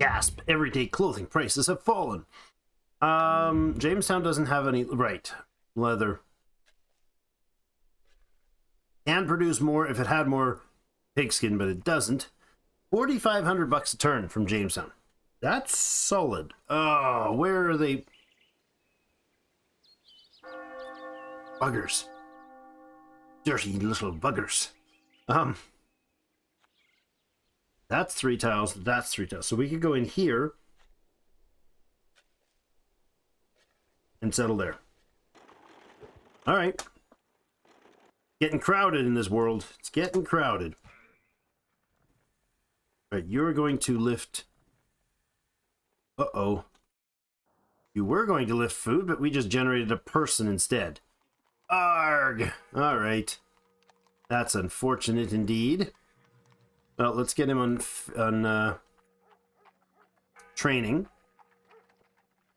Gasp. Everyday clothing prices have fallen. Jamestown doesn't have any... Right. Leather. Can produce more if it had more pigskin, but it doesn't. 4,500 bucks a turn from Jamestown. That's solid. Oh, where are they? Buggers. Dirty little buggers. That's 3 tiles. That's 3 tiles. So we could go in here and settle there. All right. Getting crowded in this world. It's getting crowded. All right, you're going to lift... Uh-oh. You were going to lift food, but we just generated a person instead. Arg! All right. That's unfortunate indeed. Well, let's get him on training.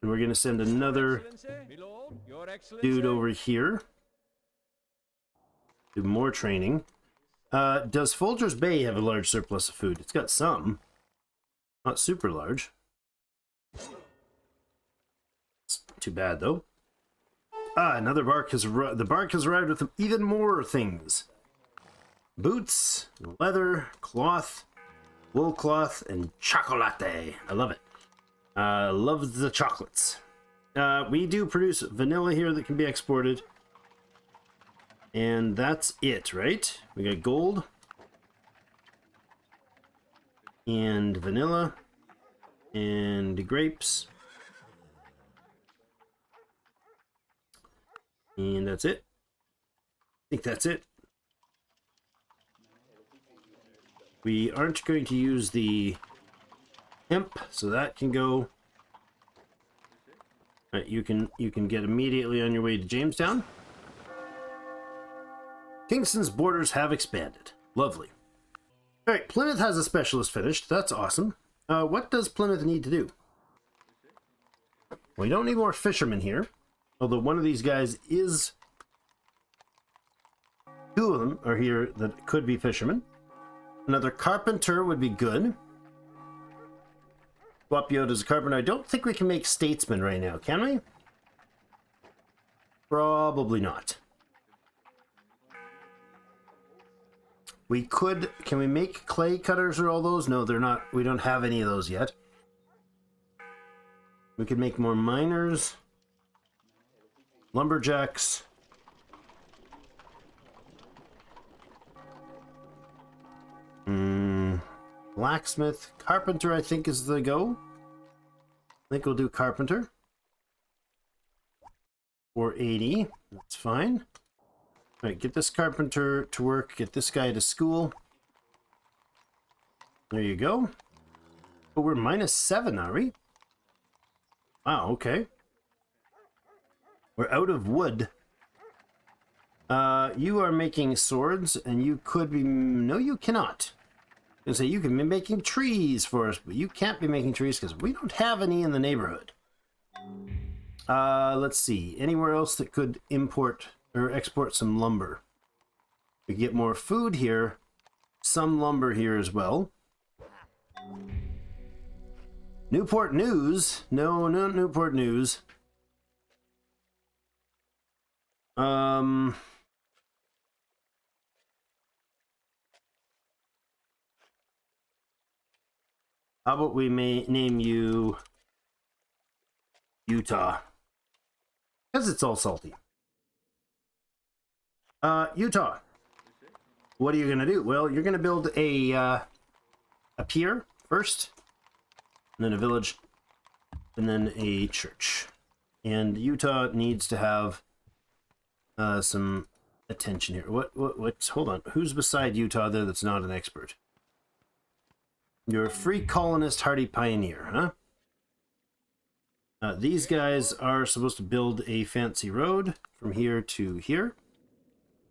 And we're going to send another dude over here. Do more training. Does Folgers Bay have a large surplus of food? It's got some. Not super large. It's too bad, though. Another bark has arrived. The bark has arrived with even more things. Boots, leather, cloth, wool cloth, and chocolate. I love it. Love the chocolates. We do produce vanilla here that can be exported. And that's it, right? We got gold. And vanilla. And grapes. And that's it. I think that's it. We aren't going to use the hemp, so that can go. Right, you can get immediately on your way to Jamestown. Kingston's borders have expanded. Lovely. All right, Plymouth has a specialist finished. That's awesome. What does Plymouth need to do? We don't need more fishermen here. Although one of these guys is... 2 of them are here that could be fishermen. Another carpenter would be good. Swap you out as a carpenter. I don't think we can make statesmen right now, can we? Probably not. We could... Can we make clay cutters or all those? No, they're not. We don't have any of those yet. We could make more miners. Lumberjacks. Blacksmith. Carpenter, I think, is the go. I think we'll do carpenter. 480. That's fine. All right, get this carpenter to work. Get this guy to school. There you go. Oh, we're -7, are we? Wow, okay. We're out of wood. You are making swords, and you could be... No, you cannot. I was gonna say, you can be making trees for us, but you can't be making trees because we don't have any in the neighborhood. Let's see. Anywhere else that could import or export some lumber? We get more food here. Some lumber here as well. Newport News? No, no Newport News. How about we name you Utah? Because it's all salty. Utah. What are you going to do? Well, you're going to build a pier first, and then a village, and then a church. And Utah needs to have some attention here. What's... Hold on. Who's beside Utah there that's not an expert? You're a free colonist, hardy pioneer, huh? These guys are supposed to build a fancy road from here to here.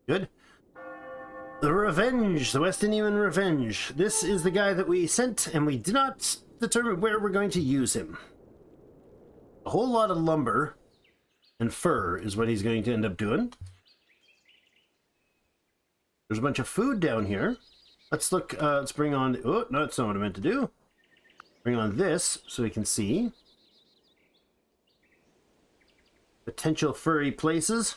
Good. The Revenge, the West Indian Revenge. This is the guy that we sent, and we did not determine where we're going to use him. A whole lot of lumber and fur is what he's going to end up doing. There's a bunch of food down here. Let's look, let's bring on... Oh, no, that's not what I meant to do. Bring on this so we can see potential furry places.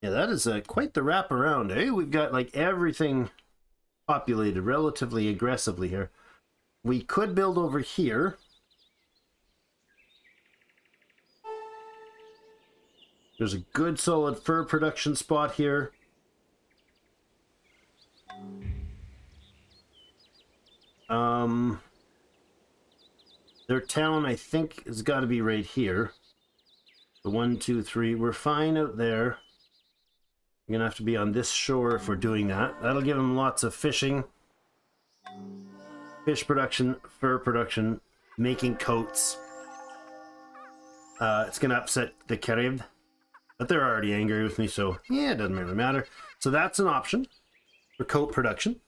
Yeah, that is quite the wraparound, eh? We've got like everything populated relatively aggressively here. We could build over here. There's a good solid fur production spot here. Their town, I think, has got to be right here. The 1, 2, 3. We're fine out there. We're gonna have to be on this shore if we're doing that. That'll give them lots of fishing, fish production, fur production, making coats. It's gonna upset the Carib, but they're already angry with me, so yeah, it doesn't really matter. So that's an option for coat production.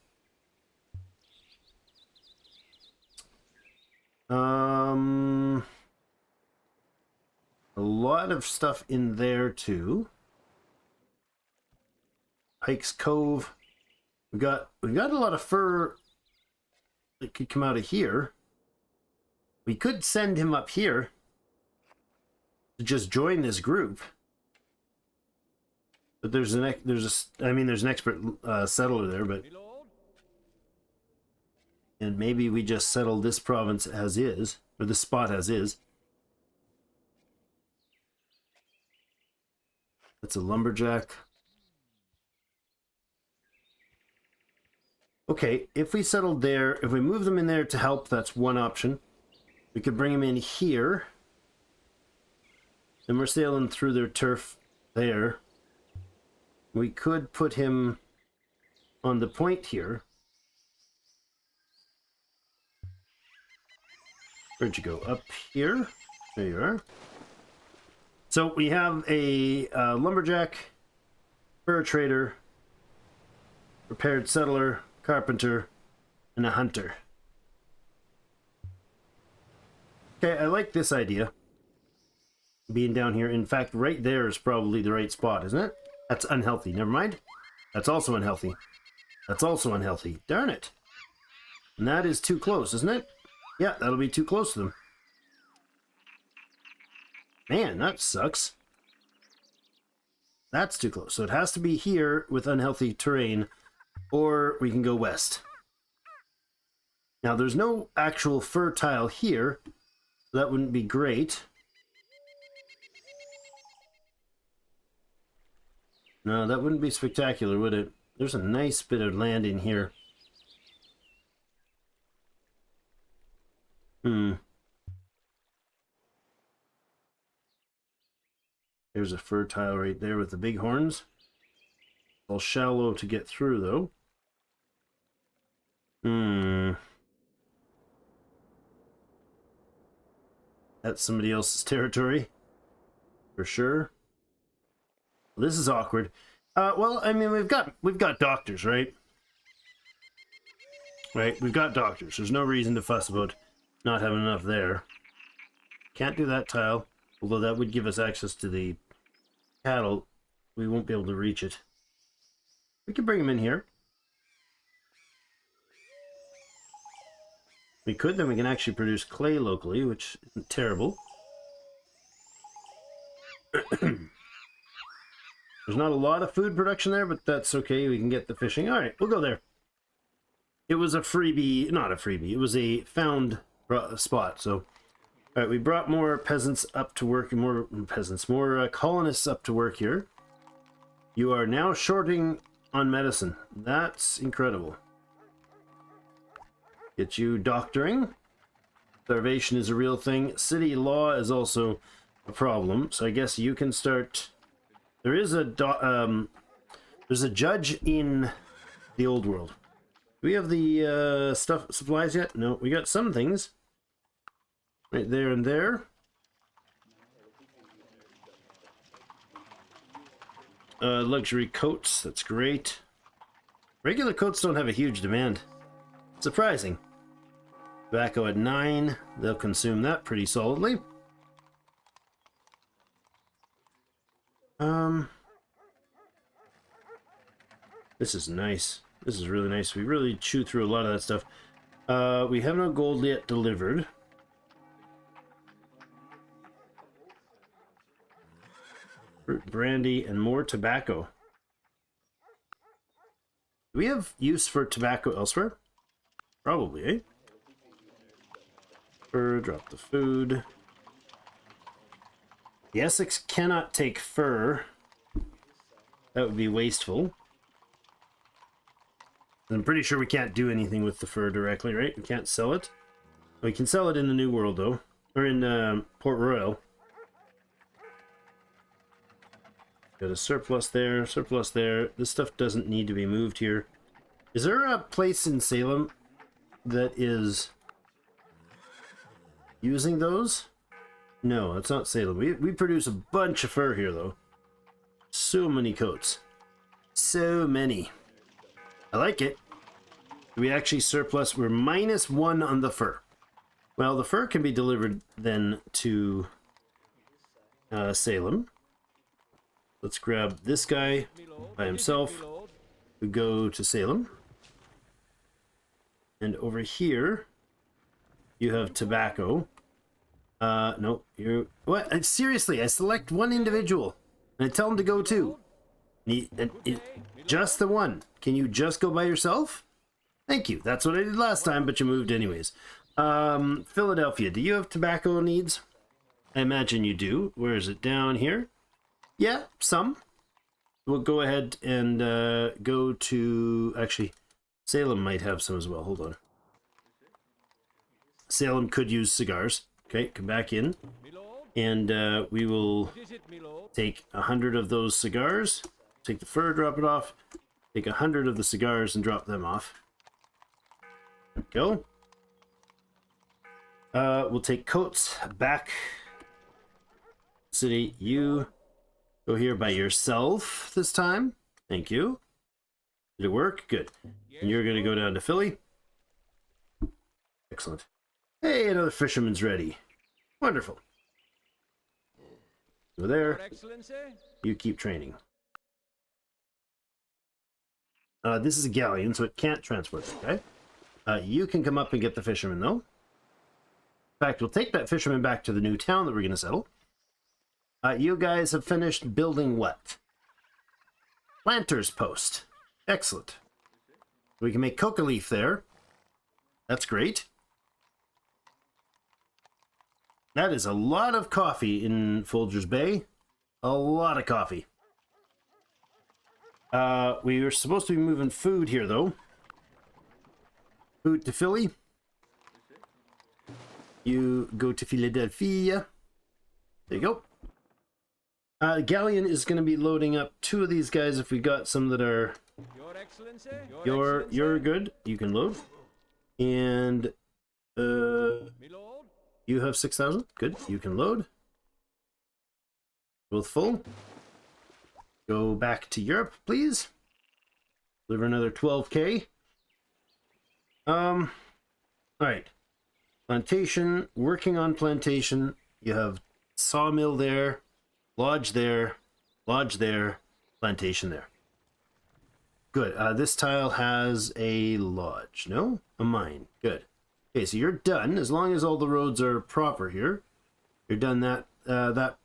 A lot of stuff in there too. Pikes Cove. We've got a lot of fur that could come out of here. We could send him up here to just join this group. But there's an expert settler there, but and maybe we just settle this province as is, or this spot as is. That's a lumberjack. Okay, if we settled there, if we move them in there to help, that's one option. We could bring them in here. And we're sailing through their turf there. We could put him on the point here. Where'd you go? Up here? There you are. So we have a lumberjack, fur trader, repaired settler, carpenter, and a hunter. Okay, I like this idea. Being down here. In fact, right there is probably the right spot, isn't it? That's unhealthy. Never mind. That's also unhealthy. That's also unhealthy. Darn it. And that is too close, isn't it? Yeah, that'll be too close to them. Man, that sucks. That's too close. So it has to be here with unhealthy terrain, or we can go west. Now, there's no actual fur tile here, so that wouldn't be great. No, that wouldn't be spectacular, would it? There's a nice bit of land in here. There's a fur tile right there with the big horns. All shallow to get through, though. That's somebody else's territory, for sure. Well, this is awkward. Well, I mean, we've got doctors, right? Right, we've got doctors. There's no reason to fuss about not having enough there. Can't do that tile, although that would give us access to the cattle. We won't be able to reach it. We can bring them in here. We could, then we can actually produce clay locally, which isn't terrible. There's not a lot of food production there, but that's okay. We can get the fishing. All right, we'll go there. It was a freebie, not a freebie. It was a found spot. So, all right, we brought more peasants up to work, more colonists up to work here. You are now shorting on medicine. That's incredible. Get you doctoring. Starvation is a real thing. City law is also a problem. So I guess you can start. There is there's a judge in the old world. Do we have the supplies yet? No, we got some things. Right there and there. Luxury coats, that's great. Regular coats don't have a huge demand. Surprising. Tobacco at 9, they'll consume that pretty solidly. This is nice. This is really nice. We really chew through a lot of that stuff. We have no gold yet delivered. Fruit, brandy, and more tobacco. Do we have use for tobacco elsewhere? Probably, eh? Fur, drop the food. The Essex cannot take fur. That would be wasteful. I'm pretty sure we can't do anything with the fur directly, right? We can't sell it. We can sell it in the New World, though. Or in Port Royal. Got a surplus there, surplus there. This stuff doesn't need to be moved here. Is there a place in Salem that is using those? No, it's not Salem. We produce a bunch of fur here, though. So many coats. So many. I like it. We actually surplus. We're -1 on the fur. Well, the fur can be delivered then to Salem. Let's grab this guy by himself. We go to Salem. And over here, you have tobacco. No, you... What? Seriously, I select one individual. And I tell him to go too. Just the one. Can you just go by yourself? Thank you. That's what I did last time, but you moved anyways. Philadelphia, do you have tobacco needs? I imagine you do. Where is it? Down here? Yeah, some. We'll go ahead and go to... Actually, Salem might have some as well. Hold on. Salem could use cigars. Okay, come back in. And we will take 100 of those cigars. Take the fur, drop it off. Take 100 of the cigars and drop them off. There we go. We'll take coats back. City, you go here by yourself this time. Thank you. Did it work? Good. And you're going to go down to Philly. Excellent. Hey, another fisherman's ready. Wonderful. Over there. You keep training. This is a galleon, so it can't transport, okay? You can come up and get the fisherman, though. In fact, we'll take that fisherman back to the new town that we're going to settle. You guys have finished building what? Planter's Post. Excellent. We can make coca leaf there. That's great. That is a lot of coffee in Folgers Bay. A lot of coffee. We were supposed to be moving food here, though. Food to Philly. You go to Philadelphia. There you go. Galleon is going to be loading up 2 of these guys if we got some that are... Your Excellency? You're good. You can load. And... you have 6,000. Good. You can load. Both full. Go back to Europe, please. Deliver another 12K. All right. Plantation. Working on plantation. You have sawmill there. Lodge there. Lodge there. Plantation there. Good. This tile has a lodge. No? A mine. Good. Okay, so you're done. As long as all the roads are proper here. You're done. That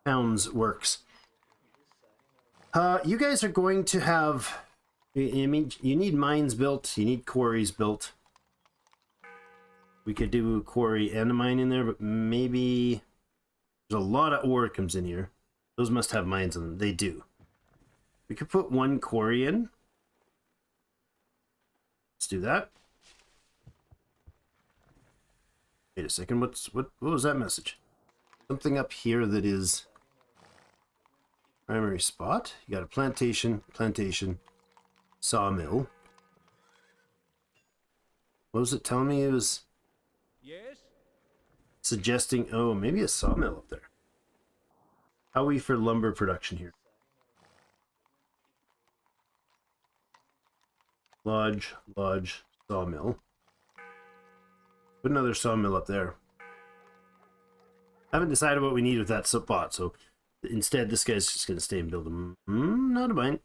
town's works. You guys are going to have... I mean, you need mines built. You need quarries built. We could do a quarry and a mine in there, but maybe... There's a lot of ore that comes in here. Those must have mines in them. They do. We could put 1 quarry in. Let's do that. Wait a second. What was that message? Something up here that is... Primary spot. You got a plantation, sawmill. What was it telling me? It was suggesting, oh, maybe a sawmill up there. How are we for lumber production here? Lodge, sawmill. Put another sawmill up there. I haven't decided what we need with that spot, so instead this guy's just going to stay and build them. Not a mine.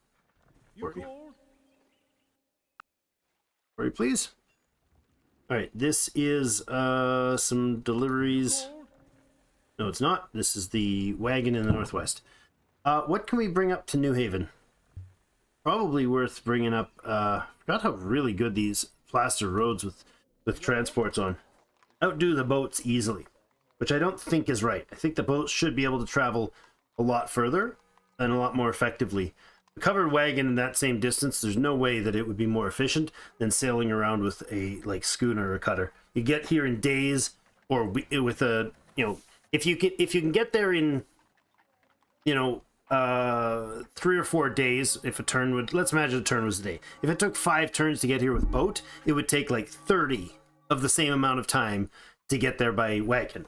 Quarry, please. All right, this is some deliveries. No, it's not. This is the wagon in the northwest. What can we bring up to New Haven? Probably worth bringing up. Forgot how really good these plaster roads with transports on. Outdo the boats easily, which I don't think is right. I think the boats should be able to travel a lot further and a lot more effectively. A covered wagon in that same distance, there's no way that it would be more efficient than sailing around with a schooner or cutter. You get here in days, or with a if you can get there in 3 or 4 days. If a turn would, let's imagine a turn was a day. If it took 5 turns to get here with boat, it would take like 30 of the same amount of time to get there by wagon,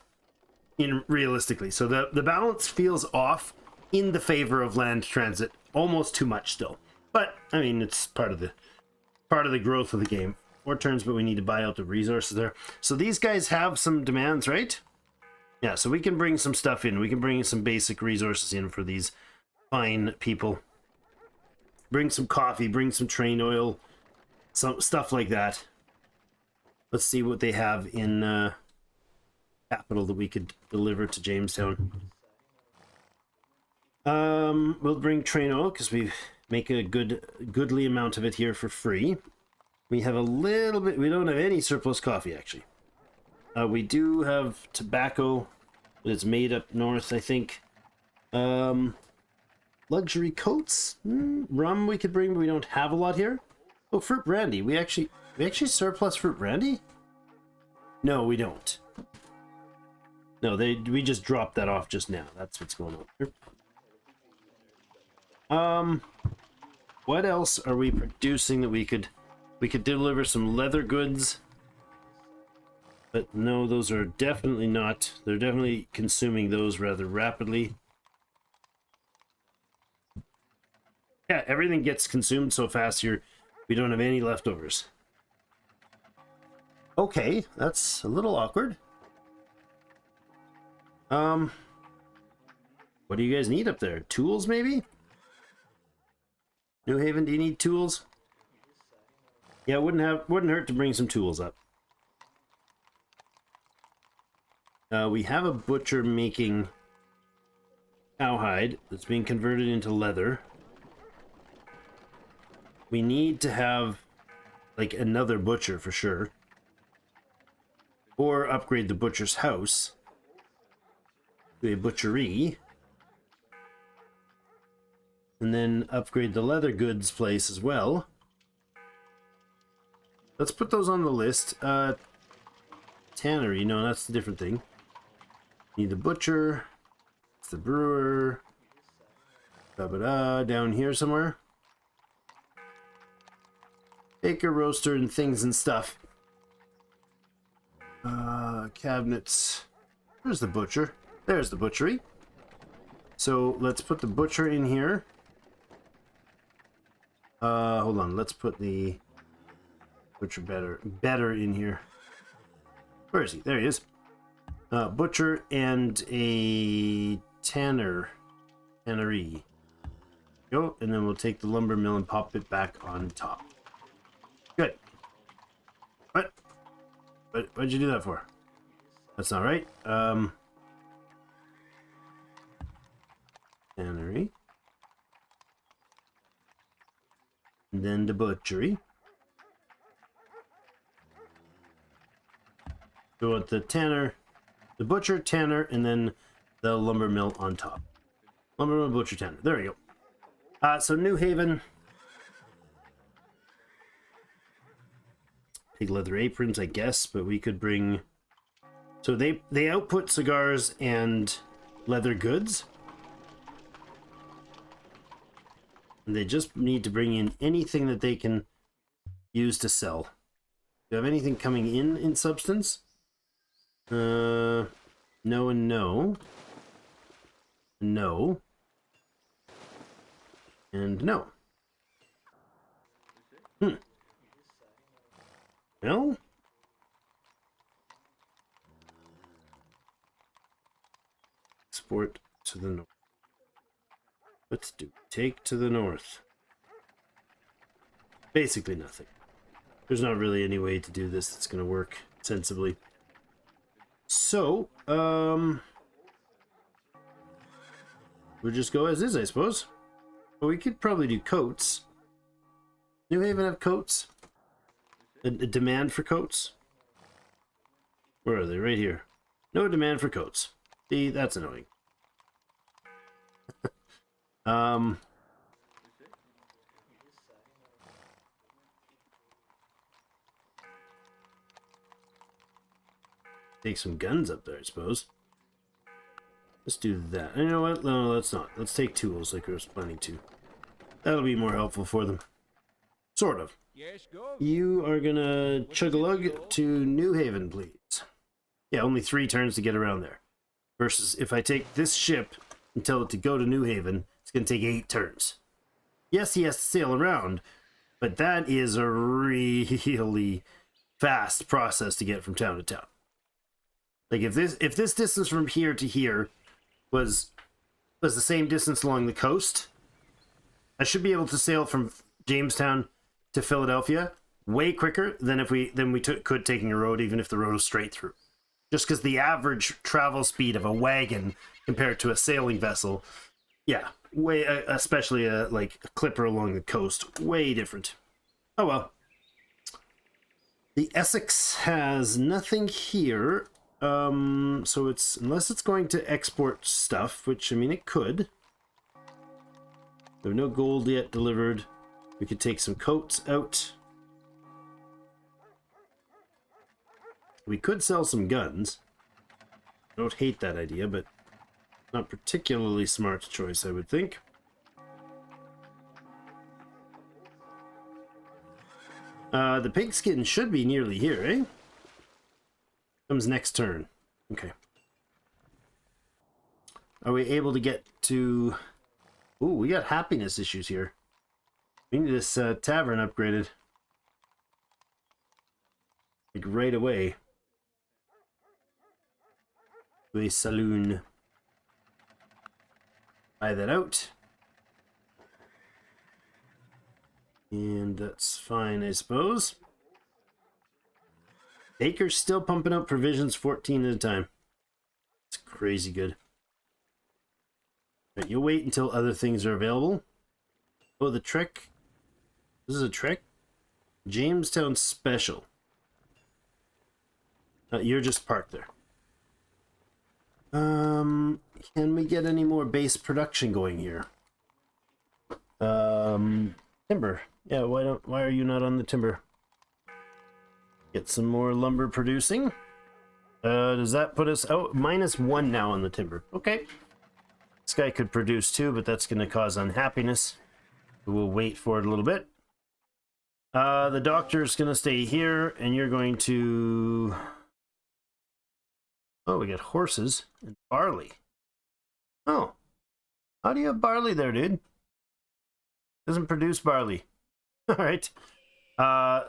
realistically. So the balance feels off in the favor of land transit, almost too much still. But I mean, it's part of the growth of the game. 4 turns, but we need to buy out the resources there. So these guys have some demands, right? Yeah, so we can bring some stuff in. We can bring some basic resources in for these fine people. Bring some coffee, bring some train oil, some stuff like that. Let's see what they have in capital that we could deliver to Jamestown. We'll bring train oil because we make a goodly amount of it here for free. We have a little bit. We don't have any surplus coffee actually. We do have tobacco, but it's made up north, I think. Luxury coats, rum we could bring, but we don't have a lot here. Oh, fruit brandy. We actually surplus fruit brandy. No, we don't. No, we just dropped that off just now. That's what's going on here. What else are we producing that we could deliver some leather goods? But no, those are definitely not. They're definitely consuming those rather rapidly. Yeah, everything gets consumed so fast here, we don't have any leftovers. Okay, that's a little awkward. What do you guys need up there? Tools, maybe? New Haven, do you need tools? Yeah, it wouldn't hurt to bring some tools up. We have a butcher making cowhide that's being converted into leather. We need to have like another butcher for sure, or upgrade the butcher's house to a butchery, and then upgrade the leather goods place as well. Let's put those on the list. Tannery, no, that's a different thing. Need the butcher. It's the brewer. Down here somewhere. Baker, roaster, and things and stuff. Cabinets. Where's the butcher? There's the butchery. So let's put the butcher in here. Hold on. Let's put the butcher better in here. Where is he? There he is. Butcher and a tannery. Go, and then we'll take the lumber mill and pop it back on top. Good. What? What'd you do that for? That's not right. Tannery. And then the butchery. We want the tanner, the butcher, tanner, and then the lumber mill on top. Lumber mill, butcher, tanner. There we go. So New Haven. Take leather aprons, I guess, but we could bring. So they output cigars and leather goods. And they just need to bring in anything that they can use to sell. Do you have anything coming in substance? No and no. No. And no. Well. Export to the north. Let's do take to the north. Basically nothing. There's not really any way to do this that's going to work sensibly. So, we'll just go as is, I suppose. But we could probably do coats. New Haven have coats? A demand for coats? Where are they? Right here. No demand for coats. See, that's annoying. Take some guns up there, I suppose. Let's do that. You know what? No, let's not. Let's take tools like I was planning to. That'll be more helpful for them. Sort of. Yes, go. You are gonna chug-a-lug to New Haven, please. Yeah, only 3 turns to get around there. Versus if I take this ship and tell it to go to New Haven, it's gonna take 8 turns. Yes, he has to sail around, but that is a really fast process to get from town to town. Like if this distance from here to here was the same distance along the coast, I should be able to sail from Jamestown to Philadelphia way quicker than if we could taking a road, even if the road was straight through. Just because the average travel speed of a wagon compared to a sailing vessel, yeah, way especially like a clipper along the coast, way different. Oh well. The Essex has nothing here. So it's, unless it's going to export stuff, which, I mean, it could. We have no gold yet delivered. We could take some coats out. We could sell some guns. I don't hate that idea, but not particularly smart choice, I would think. The pigskin should be nearly here, eh? Comes next turn. Okay. Are we able to get to... Ooh, we got happiness issues here. We need this tavern upgraded. Like right away. To a saloon. Buy that out. And that's fine, I suppose. Baker's still pumping out provisions 14 at a time. It's crazy good. Right, you'll wait until other things are available. Oh, the trick. This is a trick? Jamestown Special. You're just parked there. Can we get any more base production going here? Timber. Yeah, why are you not on the timber? Get some more lumber producing. Does that put us... Oh, -1 now on the timber. Okay. This guy could produce too, but that's going to cause unhappiness. We'll wait for it a little bit. The doctor's going to stay here, and you're going to... Oh, we got horses and barley. Oh. How do you have barley there, dude? Doesn't produce barley. All right.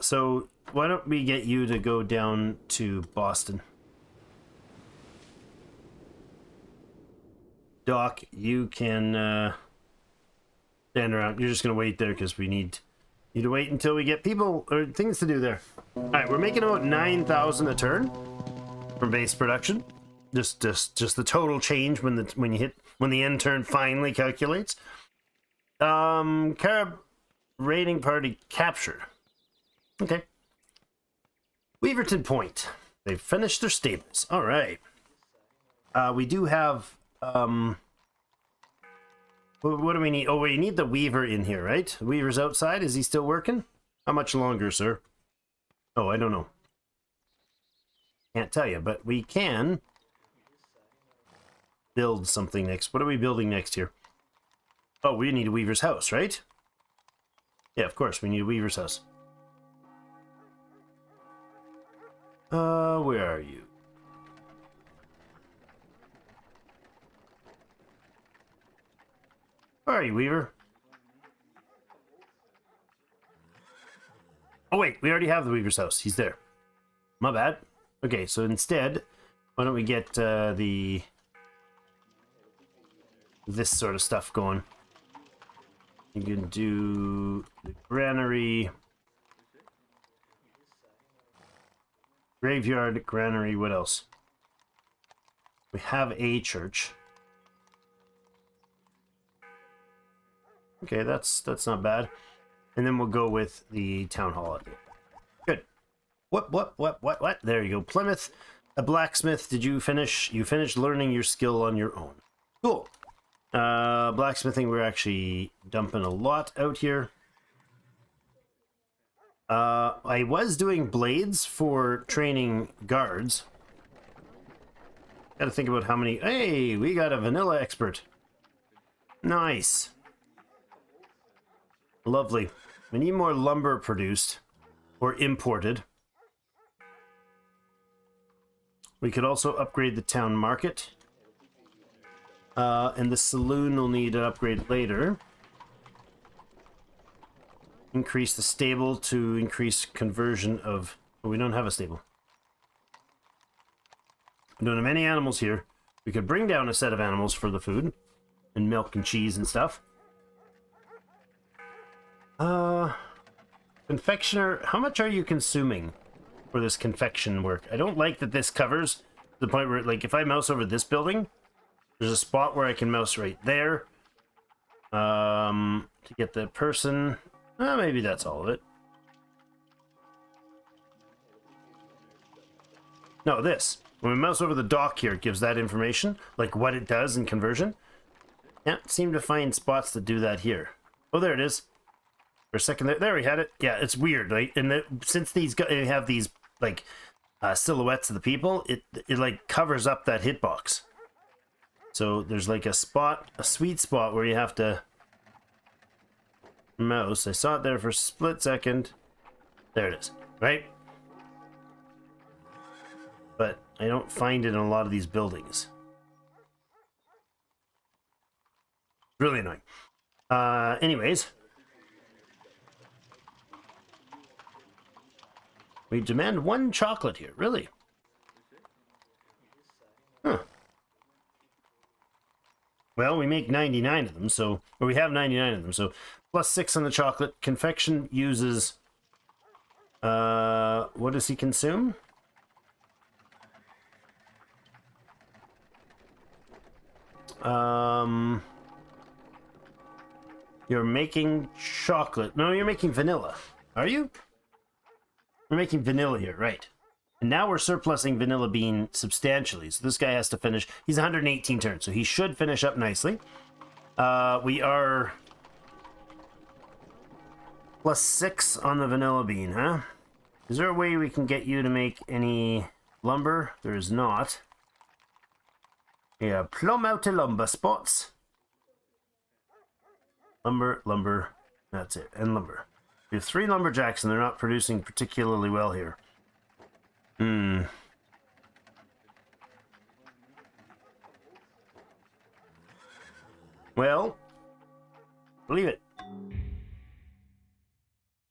So why don't we get you to go down to Boston? Doc, you can stand around. You're just gonna wait there because we need you to wait until we get people or things to do there. All right, we're making about 9,000 a turn from base production. Just the total change when the end turn finally calculates. Carib raiding party captured. Okay. Weaverton Point. They've finished their stables. All right. We do have... what do we need? Oh, we need the Weaver in here, right? The Weaver's outside. Is he still working? How much longer, sir? Oh, I don't know. Can't tell you, but we can build something next. What are we building next here? Oh, we need a Weaver's house, right? Yeah, of course, we need a Weaver's house. Where are you? Where are you, Weaver? Oh, wait, we already have the Weaver's house. He's there. My bad. Okay, so instead, why don't we get this sort of stuff going? You can do the granary. Graveyard, granary, what else? We have a church. Okay, that's not bad. And then we'll go with the town hall. Good. What? There you go. Plymouth, a blacksmith. Did you finish? You finished learning your skill on your own. Cool. Blacksmithing, we're actually dumping a lot out here. I was doing blades for training guards. Gotta think about how many... Hey, we got a vanilla expert. Nice. Lovely. We need more lumber produced. Or imported. We could also upgrade the town market. And the saloon will need an upgrade later. Increase the stable to increase conversion of... Oh, we don't have a stable. We don't have any animals here. We could bring down a set of animals for the food. And milk and cheese and stuff. Confectioner, how much are you consuming for this confection work? I don't like that this covers the point where, like, if I mouse over this building, there's a spot where I can mouse right there. To get the person... maybe that's all of it. No, this. When we mouse over the dock here, it gives that information, like what it does in conversion. Can't seem to find spots that do that here. Oh, there it is. For a second there. There we had it. Yeah, it's weird, right? And since these have these, like, silhouettes of the people, it like covers up that hitbox. So there's like a spot, a sweet spot where you have to mouse. I saw it there for a split second. There it is, right? But I don't find it in a lot of these buildings. Really annoying. Anyways. We demand 1 chocolate here, really? Huh. Well, we make 99 of them, so... Or we have 99 of them, so... Plus 6 on the chocolate. Confection uses... what does he consume? You're making chocolate. No, you're making vanilla. Are you? We're making vanilla here, right. And now we're surplusing vanilla bean substantially. So this guy has to finish. He's 118 turns, so he should finish up nicely. We are plus 6 on the vanilla bean, huh? Is there a way we can get you to make any lumber? There is not. Yeah, plumb out to lumber spots. Lumber, that's it, and lumber. We have 3 lumberjacks and they're not producing particularly well here. Well, leave it.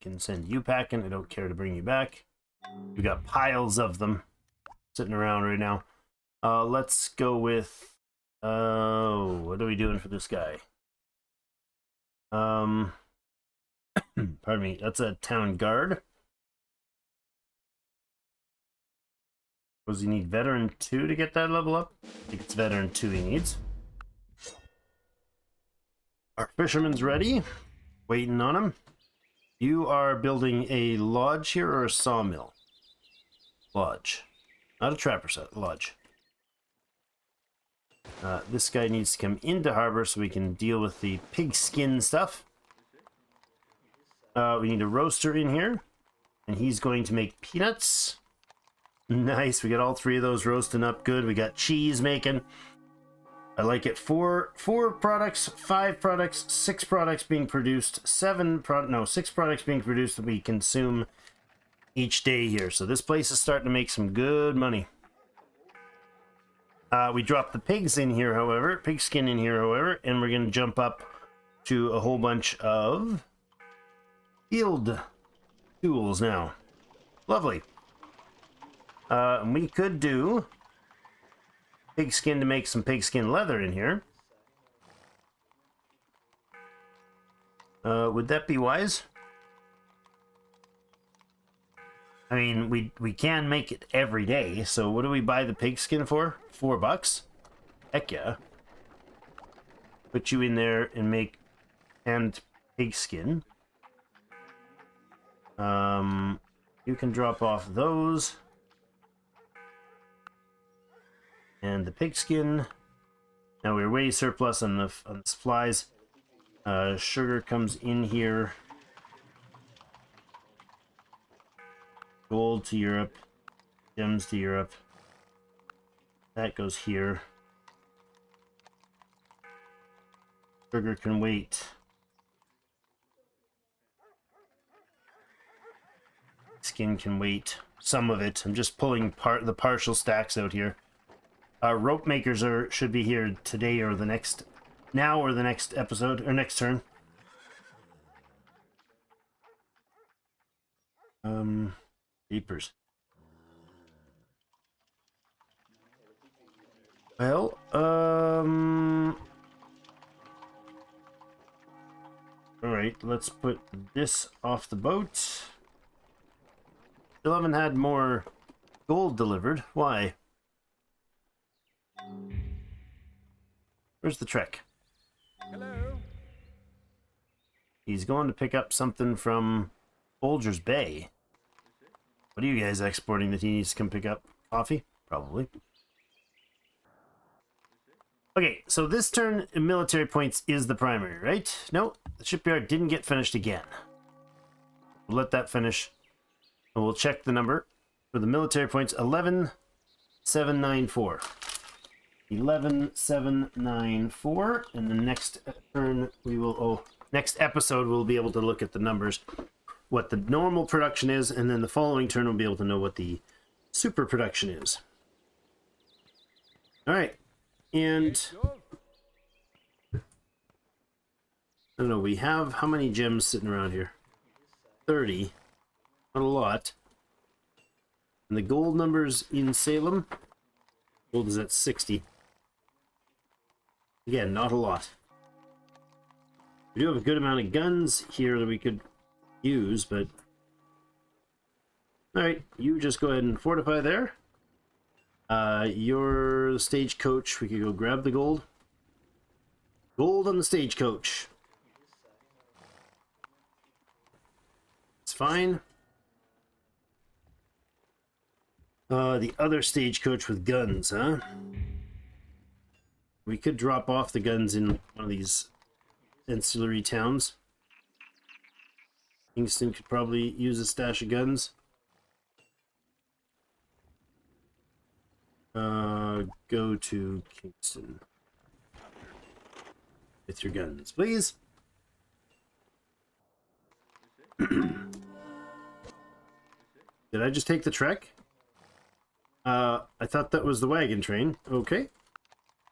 Can send you packing. I don't care to bring you back. We got piles of them sitting around right now. Let's go with... what are we doing for this guy? Pardon me, that's a town guard. Does he need veteran 2 to get that level up? I think it's veteran 2 he needs. Our fisherman's ready. Waiting on him. You are building a lodge here or a sawmill? Lodge. Not a trapper set, lodge. This guy needs to come into harbor so we can deal with the pig skin stuff. We need a roaster in here. And he's going to make peanuts. Nice, we got all 3 of those roasting up good. We got cheese making. I like it. 4 products, 5 products, 6 products being produced, 6 products being produced that we consume each day here. So this place is starting to make some good money. We dropped the pigs in here, however, pig skin in here, however, and we're going to jump up to a whole bunch of field tools now. Lovely. We could do pigskin to make some pigskin leather in here. Would that be wise? I mean, we can make it every day. So what do we buy the pigskin for? $4? Heck yeah. Put you in there and make and pigskin. You can drop off those. And the pigskin. Now we're way surplus on the supplies. Sugar comes in here. Gold to Europe. Gems to Europe. That goes here. Sugar can wait. Skin can wait. Some of it. I'm just pulling the partial stacks out here. Rope makers should be here today or the next, now or the next episode or next turn. Jeepers. Well, alright, let's put this off the boat. Still haven't had more gold delivered. Why? Where's the trek? Hello. He's going to pick up something from Folger's Bay. What are you guys exporting that he needs to come pick up? Coffee? Probably. Okay, so this turn, military points is the primary, right? No, the shipyard didn't get finished again. We'll let that finish. And we'll check the number for the military points. 11,794. 11,794. And the next turn we will... next episode we'll be able to look at the numbers. What the normal production is. And then the following turn we'll be able to know what the super production is. Alright. And... I don't know, we have how many gems sitting around here? 30. Not a lot. And the gold numbers in Salem, gold is at 60. Again, not a lot. We do have a good amount of guns here that we could use, but... Alright, you just go ahead and fortify there. You're the stagecoach. We could go grab the gold. Gold on the stagecoach. It's fine. The other stagecoach with guns, huh? We could drop off the guns in one of these ancillary towns. Kingston could probably use a stash of guns. Go to Kingston. With your guns, please. Did I just take the trek? I thought that was the wagon train. Okay.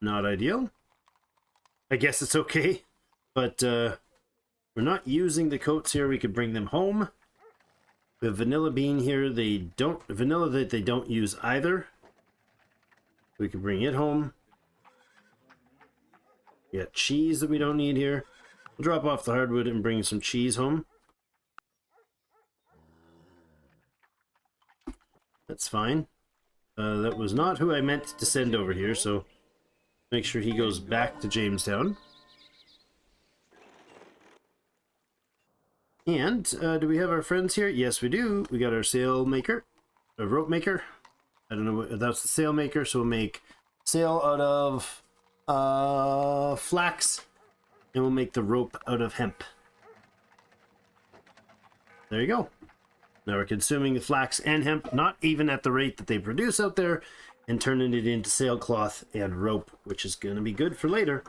Not ideal. I guess it's okay. But, we're not using the coats here. We could bring them home. We have vanilla bean here. Vanilla that they don't use either. We could bring it home. We got cheese that we don't need here. We'll drop off the hardwood and bring some cheese home. That's fine. That was not who I meant to send over here, so make sure he goes back to Jamestown. And do we have our friends here? Yes, we do. We got our sail maker, a rope maker. I don't know, that's the sail maker, so we'll make sail out of flax, and we'll make the rope out of hemp. There you go. Now we're consuming the flax and hemp, not even at the rate that they produce out there, and turning it into sailcloth and rope, which is going to be good for later.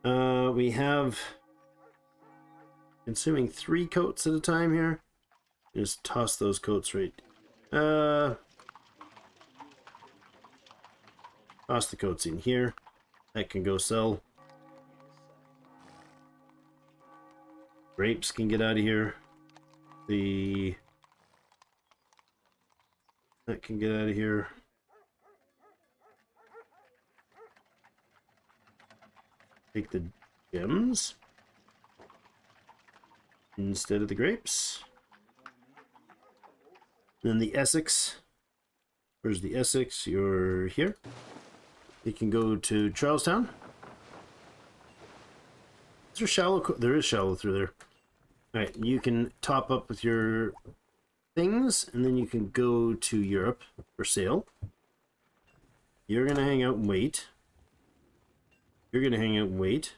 We have consuming 3 coats at a time here. Just toss those coats right. Toss the coats in here. That can go sell. Grapes can get out of here. That can get out of here. Take the gems instead of the grapes. Then the Essex. Where's the Essex? You're here. You can go to Charlestown. Is there shallow? There is shallow through there. Alright, you can top up with your things, and then you can go to Europe for sale. You're going to hang out and wait. You're going to hang out and wait.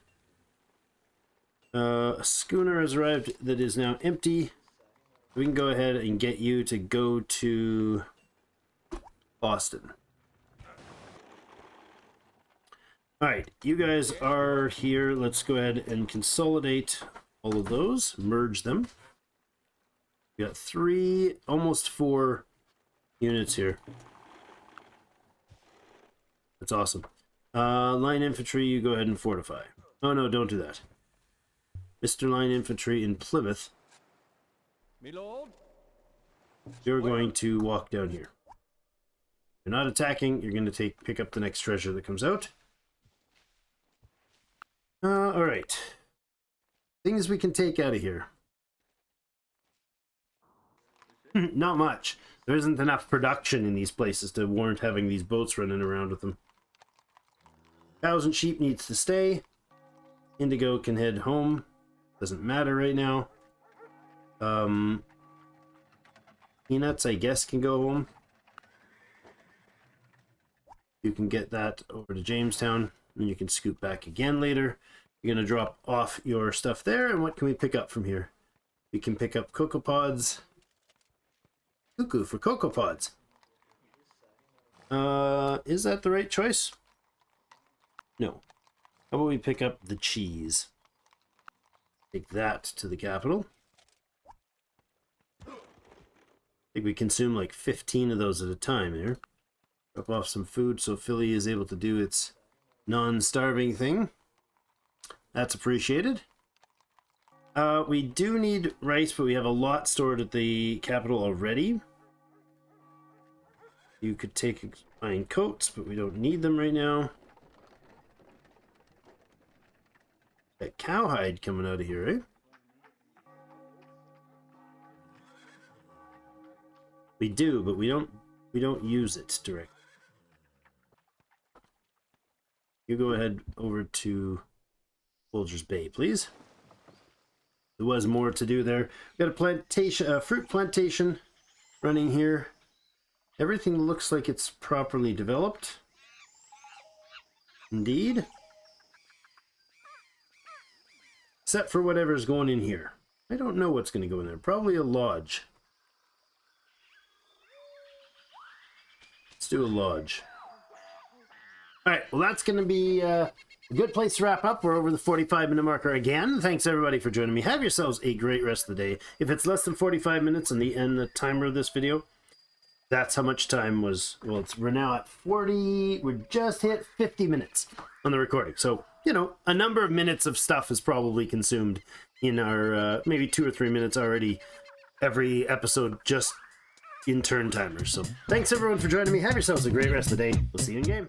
A schooner has arrived that is now empty. We can go ahead and get you to go to Boston. Alright, you guys are here. Let's go ahead and consolidate all of those. Merge them. We got 3, almost 4 units here. That's awesome. Line infantry, you go ahead and fortify. Oh no, don't do that. Mr. Line Infantry in Plymouth. Me lord. You're going to walk down here. You're not attacking, you're going to pick up the next treasure that comes out. Alright. Things we can take out of here. Not much. There isn't enough production in these places to warrant having these boats running around with them. Cows and sheep needs to stay. Indigo can head home. Doesn't matter right now. Peanuts, I guess, can go home. You can get that over to Jamestown, and you can scoot back again later. You're going to drop off your stuff there, and what can we pick up from here? We can pick up cocoa pods. Cuckoo for cocoa pods. Is that the right choice? No. How about we pick up the cheese? Take that to the capital. I think we consume like 15 of those at a time here. Drop off some food so Philly is able to do its non-starving thing. That's appreciated. We do need rice, but we have a lot stored at the capital already. You could take fine coats, but we don't need them right now. That cowhide coming out of here, eh? We do, but we don't use it directly. You go ahead over to Folger's Bay, please. There was more to do there. We got a plantation, a fruit plantation running here. Everything looks like it's properly developed. Indeed. Except for whatever's going in here. I don't know what's going to go in there. Probably a lodge. Let's do a lodge. Alright, well that's going to be a good place to wrap up. We're over the 45-minute marker again. Thanks everybody for joining me. Have yourselves a great rest of the day. If it's less than 45 minutes in the end the timer of this video, that's how much time was. Well, we're now at 40. We just hit 50 minutes on the recording. So, you know, a number of minutes of stuff is probably consumed in our maybe 2 or 3 minutes already every episode just in turn timers. So thanks everyone for joining me. Have yourselves a great rest of the day. We'll see you in game.